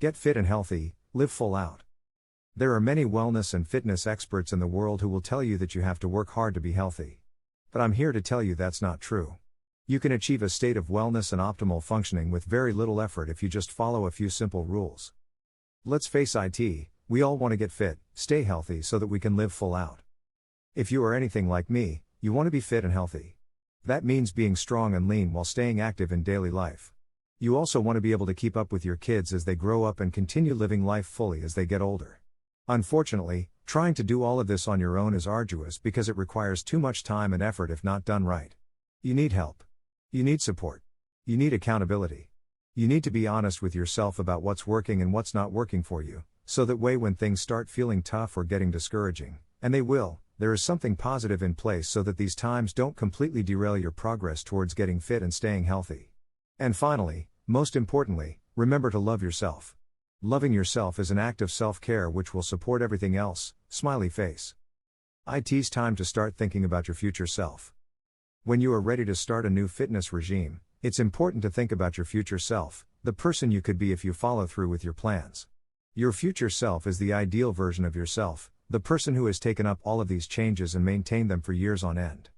Get fit and healthy, live full out. There are many wellness and fitness experts in the world who will tell you that you have to work hard to be healthy. But I'm here to tell you that's not true. You can achieve a state of wellness and optimal functioning with very little effort if you just follow a few simple rules. Let's face it, we all want to get fit, stay healthy so that we can live full out. If you are anything like me, you want to be fit and healthy. That means being strong and lean while staying active in daily life. You also want to be able to keep up with your kids as they grow up and continue living life fully as they get older. Unfortunately, trying to do all of this on your own is arduous because it requires too much time and effort if not done right. You need help. You need support. You need accountability. You need to be honest with yourself about what's working and what's not working for you, so that way when things start feeling tough or getting discouraging, and they will, there is something positive in place so that these times don't completely derail your progress towards getting fit and staying healthy. And finally, most importantly, remember to love yourself. Loving yourself is an act of self-care which will support everything else, smiley face. It's time to start thinking about your future self. When you are ready to start a new fitness regime, it's important to think about your future self, the person you could be if you follow through with your plans. Your future self is the ideal version of yourself, the person who has taken up all of these changes and maintained them for years on end.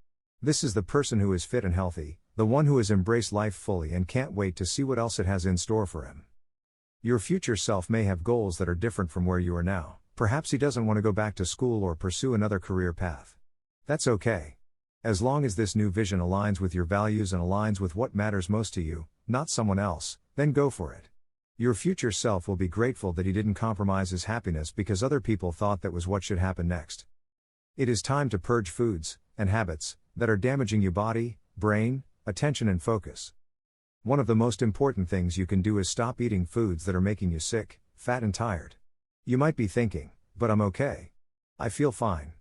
This is the person who is fit and healthy, the one who has embraced life fully and can't wait to see what else it has in store for him. Your future self may have goals that are different from where you are now. Perhaps he doesn't want to go back to school or pursue another career path. That's okay. As long as this new vision aligns with your values and aligns with what matters most to you, not someone else, then go for it. Your future self will be grateful that he didn't compromise his happiness because other people thought that was what should happen next. It is time to purge foods and habits that are damaging your body, brain, attention and focus. One of the most important things you can do is stop eating foods that are making you sick, fat and tired. You might be thinking, but I'm okay. I feel fine.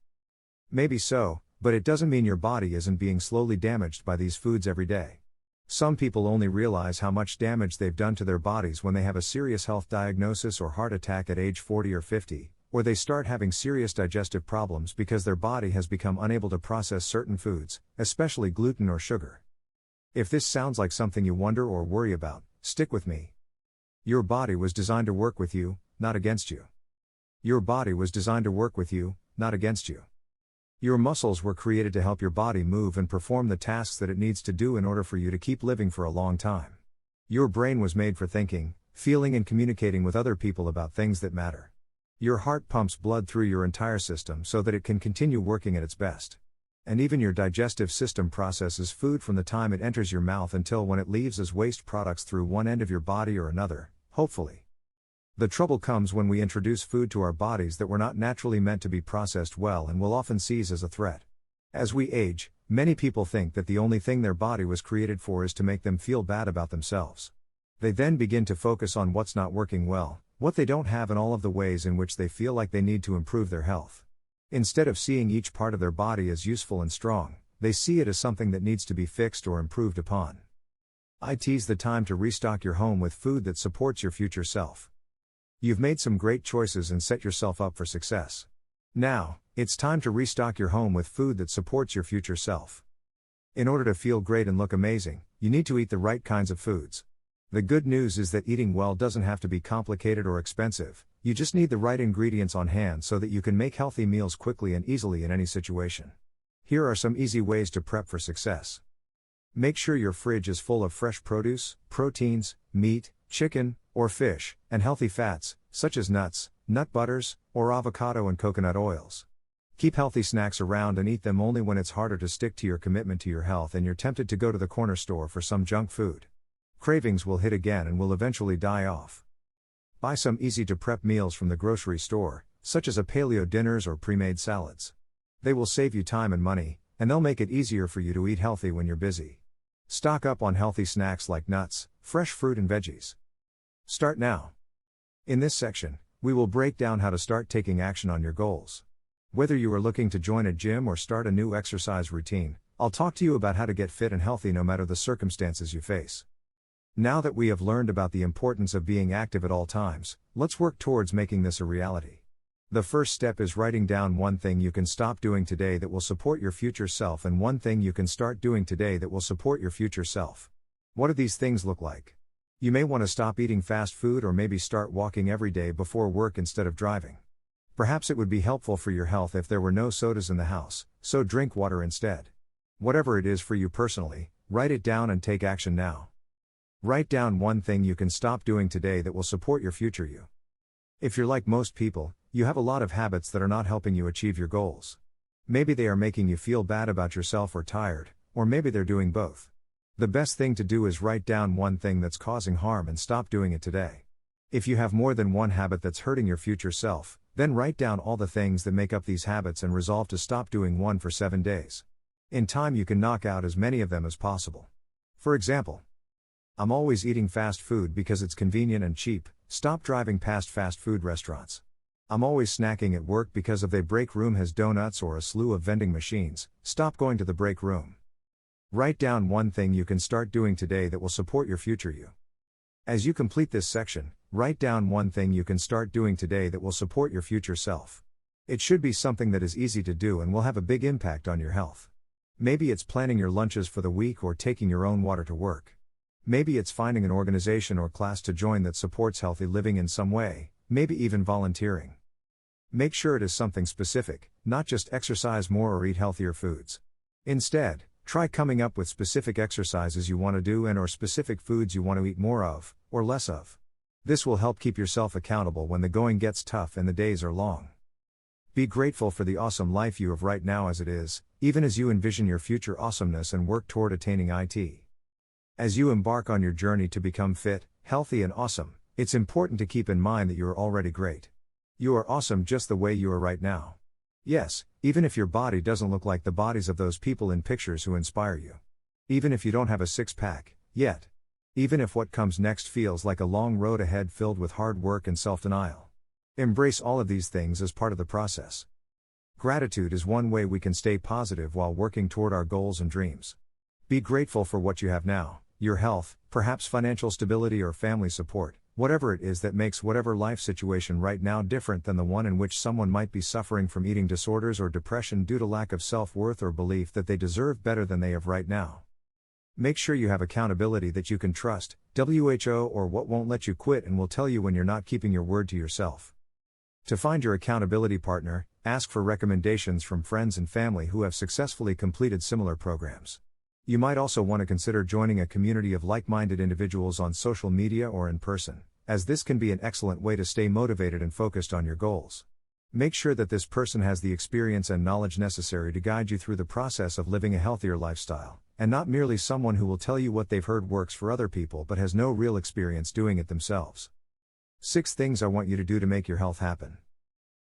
Maybe so, but it doesn't mean your body isn't being slowly damaged by these foods every day. Some people only realize how much damage they've done to their bodies when they have a serious health diagnosis or heart attack at age 40 or 50, or they start having serious digestive problems because their body has become unable to process certain foods, especially gluten or sugar. If this sounds like something you wonder or worry about, stick with me. Your body was designed to work with you, not against you. Your body was designed to work with you, not against you. Your muscles were created to help your body move and perform the tasks that it needs to do in order for you to keep living for a long time. Your brain was made for thinking, feeling and communicating with other people about things that matter. Your heart pumps blood through your entire system so that it can continue working at its best. And even your digestive system processes food from the time it enters your mouth until when it leaves as waste products through one end of your body or another, hopefully. The trouble comes when we introduce food to our bodies that were not naturally meant to be processed well and will often seize as a threat. As we age, many people think that the only thing their body was created for is to make them feel bad about themselves. They then begin to focus on what's not working well, what they don't have and all of the ways in which they feel like they need to improve their health. Instead of seeing each part of their body as useful and strong, they see it as something that needs to be fixed or improved upon. It's the time to restock your home with food that supports your future self. You've made some great choices and set yourself up for success. Now, it's time to restock your home with food that supports your future self. In order to feel great and look amazing, you need to eat the right kinds of foods. The good news is that eating well doesn't have to be complicated or expensive, you just need the right ingredients on hand so that you can make healthy meals quickly and easily in any situation. Here are some easy ways to prep for success. Make sure your fridge is full of fresh produce, proteins, meat, chicken, or fish, and healthy fats, such as nuts, nut butters, or avocado and coconut oils. Keep healthy snacks around and eat them only when it's harder to stick to your commitment to your health and you're tempted to go to the corner store for some junk food. Cravings will hit again and will eventually die off. Buy some easy-to-prep meals from the grocery store, such as paleo dinners or pre-made salads. They will save you time and money, and they'll make it easier for you to eat healthy when you're busy. Stock up on healthy snacks like nuts, fresh fruit and veggies. Start now. In this section, we will break down how to start taking action on your goals. Whether you are looking to join a gym or start a new exercise routine, I'll talk to you about how to get fit and healthy no matter the circumstances you face. Now that we have learned about the importance of being active at all times, let's work towards making this a reality. The first step is writing down one thing you can stop doing today that will support your future self and one thing you can start doing today that will support your future self. What do these things look like? You may want to stop eating fast food or maybe start walking every day before work instead of driving. Perhaps it would be helpful for your health if there were no sodas in the house, so drink water instead. Whatever it is for you personally, write it down and take action now. Write down one thing you can stop doing today that will support your future you. If you're like most people, you have a lot of habits that are not helping you achieve your goals. Maybe they are making you feel bad about yourself or tired, or maybe they're doing both. The best thing to do is write down one thing that's causing harm and stop doing it today. If you have more than one habit that's hurting your future self, then write down all the things that make up these habits and resolve to stop doing one for 7 days. In time you can knock out as many of them as possible. For example, I'm always eating fast food because it's convenient and cheap. Stop driving past fast food restaurants. I'm always snacking at work because of the break room has donuts or a slew of vending machines. Stop going to the break room. Write down one thing you can start doing today that will support your future you. As you complete this section, write down one thing you can start doing today that will support your future self. It should be something that is easy to do and will have a big impact on your health. Maybe it's planning your lunches for the week or taking your own water to work. Maybe it's finding an organization or class to join that supports healthy living in some way, maybe even volunteering. Make sure it is something specific, not just exercise more or eat healthier foods. Instead, try coming up with specific exercises you want to do and/or specific foods you want to eat more of, or less of. This will help keep yourself accountable when the going gets tough and the days are long. Be grateful for the awesome life you have right now as it is, even as you envision your future awesomeness and work toward attaining it. As you embark on your journey to become fit, healthy and awesome, it's important to keep in mind that you are already great. You are awesome just the way you are right now. Yes, even if your body doesn't look like the bodies of those people in pictures who inspire you. Even if you don't have a six-pack, yet. Even if what comes next feels like a long road ahead filled with hard work and self-denial. Embrace all of these things as part of the process. Gratitude is one way we can stay positive while working toward our goals and dreams. Be grateful for what you have now. Your health, perhaps financial stability or family support, whatever it is that makes whatever life situation right now different than the one in which someone might be suffering from eating disorders or depression due to lack of self-worth or belief that they deserve better than they have right now. Make sure you have accountability that you can trust, WHO or what won't let you quit and will tell you when you're not keeping your word to yourself. To find your accountability partner, ask for recommendations from friends and family who have successfully completed similar programs. You might also want to consider joining a community of like-minded individuals on social media or in person, as this can be an excellent way to stay motivated and focused on your goals. Make sure that this person has the experience and knowledge necessary to guide you through the process of living a healthier lifestyle, and not merely someone who will tell you what they've heard works for other people but has no real experience doing it themselves. 6 things I want you to do to make your health happen.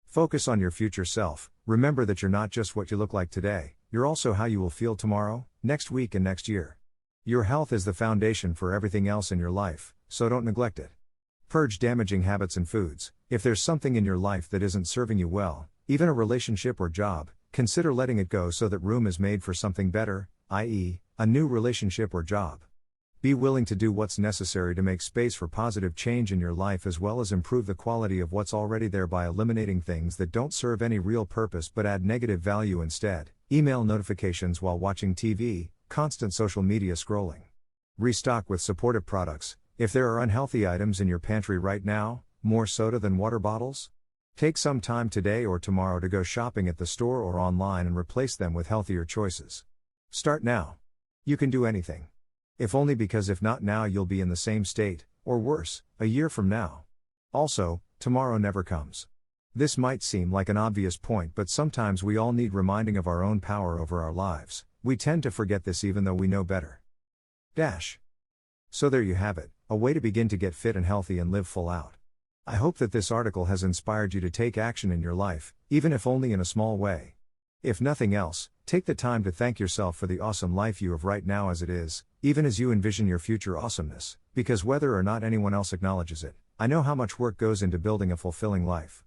Focus on your future self. Remember that you're not just what you look like today, you're also how you will feel tomorrow, next week and next year. Your health is the foundation for everything else in your life, so don't neglect it. Purge damaging habits and foods. If there's something in your life that isn't serving you well, even a relationship or job, consider letting it go so that room is made for something better, i.e., a new relationship or job. Be willing to do what's necessary to make space for positive change in your life as well as improve the quality of what's already there by eliminating things that don't serve any real purpose but add negative value instead. Email notifications while watching TV, constant social media scrolling. Restock with supportive products. If there are unhealthy items in your pantry right now, more soda than water bottles? Take some time today or tomorrow to go shopping at the store or online and replace them with healthier choices. Start now. You can do anything. If only because if not now you'll be in the same state, or worse, a year from now. Also, tomorrow never comes. This might seem like an obvious point but sometimes we all need reminding of our own power over our lives. We tend to forget this even though we know better. So there you have it, a way to begin to get fit and healthy and live full out. I hope that this article has inspired you to take action in your life, even if only in a small way. If nothing else, take the time to thank yourself for the awesome life you have right now as it is, even as you envision your future awesomeness, because whether or not anyone else acknowledges it, I know how much work goes into building a fulfilling life.